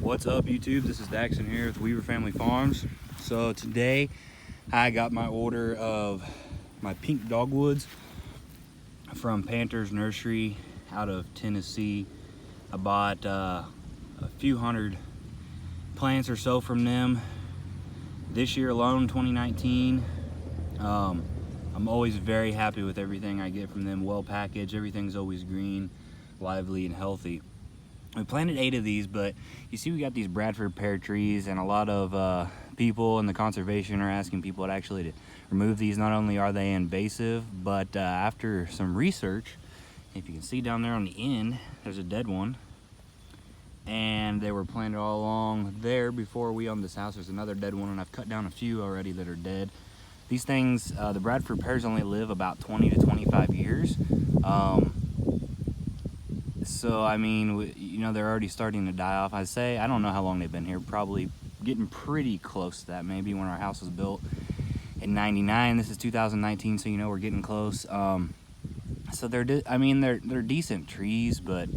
What's up, YouTube? This is Daxon here with Weaver Family Farms. So today I got my order of my pink dogwoods from Panter's Nursery out of Tennessee. I bought a few hundred plants or so from them this year alone, 2019. I'm always very happy with everything I get from them. Well packaged, everything's always green, lively, and healthy. We planted 8 of these, but you see we got these Bradford pear trees, and a lot of people in the conservation are asking people to actually remove these. Not only are they invasive, but after some research, if you can see down there on the end, there's a dead one. And they were planted all along there before we owned this house. There's another dead one, and I've cut down a few already that are dead. These things, the Bradford pears only live about 20 to 25 years. So, I mean, you know, they're already starting to die off. I'd say, I don't know how long they've been here, probably getting pretty close to that, maybe when our house was built in 99. This is 2019, so you know we're getting close. So they're decent trees, but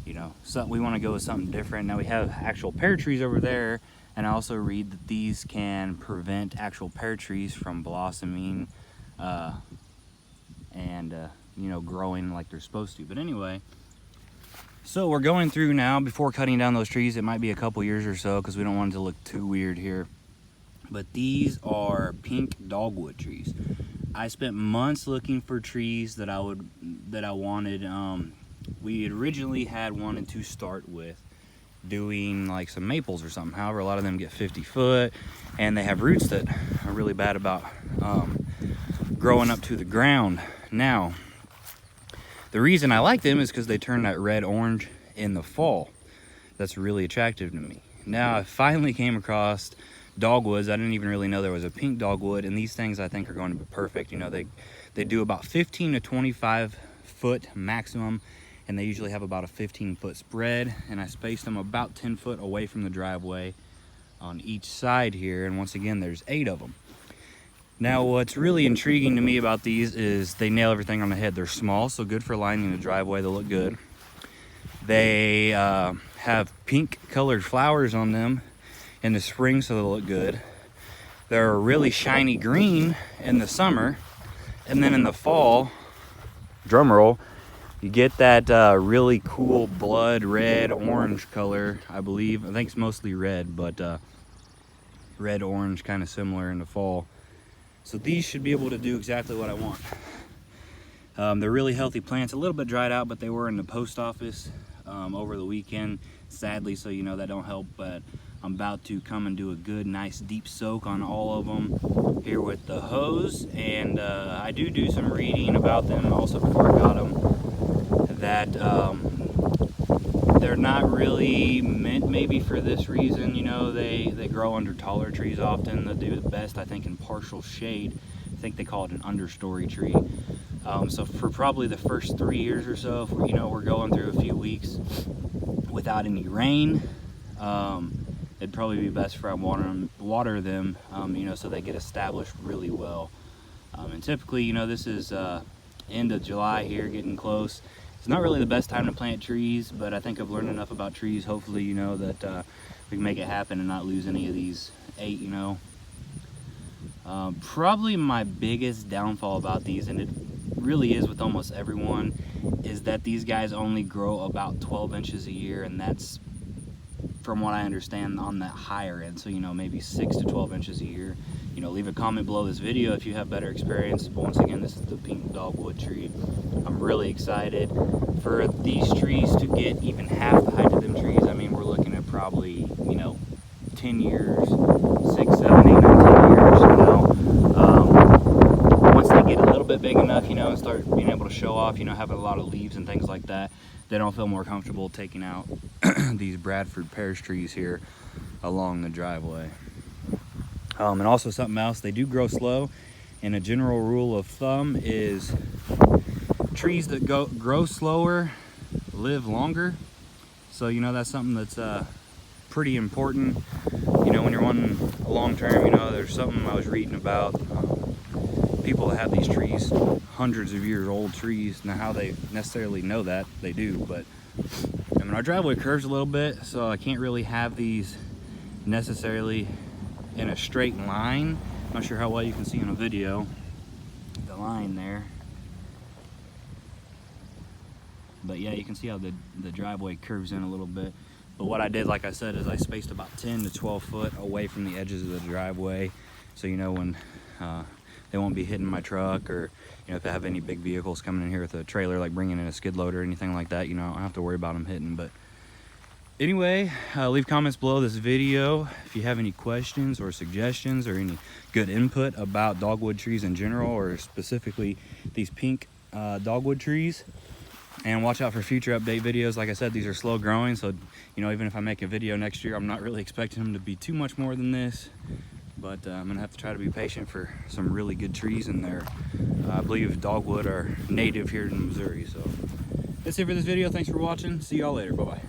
you know, so we want to go with something different. Now we have actual pear trees over there, and I also read that these can prevent actual pear trees from blossoming and you know, growing like they're supposed to. But anyway, so we're going through now, before cutting down those trees. It might be a couple years or so because we don't want it to look too weird here. But these are pink dogwood trees. I spent months looking for trees that I wanted. We originally had wanted to start with doing like some maples or something. However, a lot of them get 50 foot and they have roots that are really bad about growing up to the ground. Now, the reason I like them is because they turn that red-orange in the fall. That's really attractive to me. Now, I finally came across dogwoods. I didn't even really know there was a pink dogwood, and these things I think are going to be perfect. You know, they do about 15 to 25 foot maximum, and they usually have about a 15-foot spread, and I spaced them about 10 foot away from the driveway on each side here, and once again, there's 8 of them. Now, what's really intriguing to me about these is they nail everything on the head. They're small, so good for lining the driveway. They look good. They have pink colored flowers on them in the spring, so they look good. They're really shiny green in the summer, and then in the fall, drum roll, you get that really cool blood red orange color. I believe, I think it's mostly red, but red orange, kind of similar in the fall. So these should be able to do exactly what I want. They're really healthy plants, a little bit dried out, but they were in the post office over the weekend, sadly, so you know that don't help. But I'm about to come and do a good, nice deep soak on all of them here with the hose. And I do some reading about them also before I got them, that they're not really meant maybe for this reason. You know, they grow under taller trees often. They do the best, I think, in partial shade. I think they call it an understory tree. So for probably the first 3 years or so, if we're going through a few weeks without any rain, it'd probably be best for I water them, you know, so they get established really well. And typically, you know, this is end of July here, getting close. It's not really the best time to plant trees, but I think I've learned enough about trees, hopefully, you know, that we can make it happen and not lose any of these 8, you know. Probably my biggest downfall about these, and it really is with almost everyone, is that these guys only grow about 12 inches a year, and that's, from what I understand, on that higher end. So, you know, maybe 6 to 12 inches a year. You know, leave a comment below this video if you have better experience. But once again, this is the pink dogwood tree. I'm really excited for these trees to get even half the height of them trees. I mean, we're looking at probably, you know, 10 years, 6, 7, 8, 9, 10 years, you know. Once they get a little bit big enough, you know, and start being able to show off, you know, having a lot of leaves and things like that, they don't feel more comfortable taking out these Bradford pears trees here along the driveway. And also something else, they do grow slow, and a general rule of thumb is trees that grow slower live longer. So, you know, that's something that's pretty important. You know, when you're wanting a long term, you know, there's something I was reading about people that have these trees, hundreds of years old trees. Now, how they necessarily know that, they do, but I mean, Our driveway curves a little bit, so I can't really have these necessarily in a straight line. I'm not sure how well you can see in a video the line there, but yeah, you can see how the driveway curves in a little bit. But what I did, like I said, is I spaced about 10 to 12 foot away from the edges of the driveway, so you know when they won't be hitting my truck, or you know, if I have any big vehicles coming in here with a trailer, like bringing in a skid loader or anything like that, you know, I don't have to worry about them hitting. But anyway, leave comments below this video if you have any questions or suggestions or any good input about dogwood trees in general, or specifically these pink dogwood trees. And watch out for future update videos. Like I said, these are slow growing, so you know, even if I make a video next year, I'm not really expecting them to be too much more than this. But I'm gonna have to try to be patient for some really good trees in there. I believe dogwood are native here in Missouri. So that's it for this video. Thanks for watching. See y'all later. Bye bye.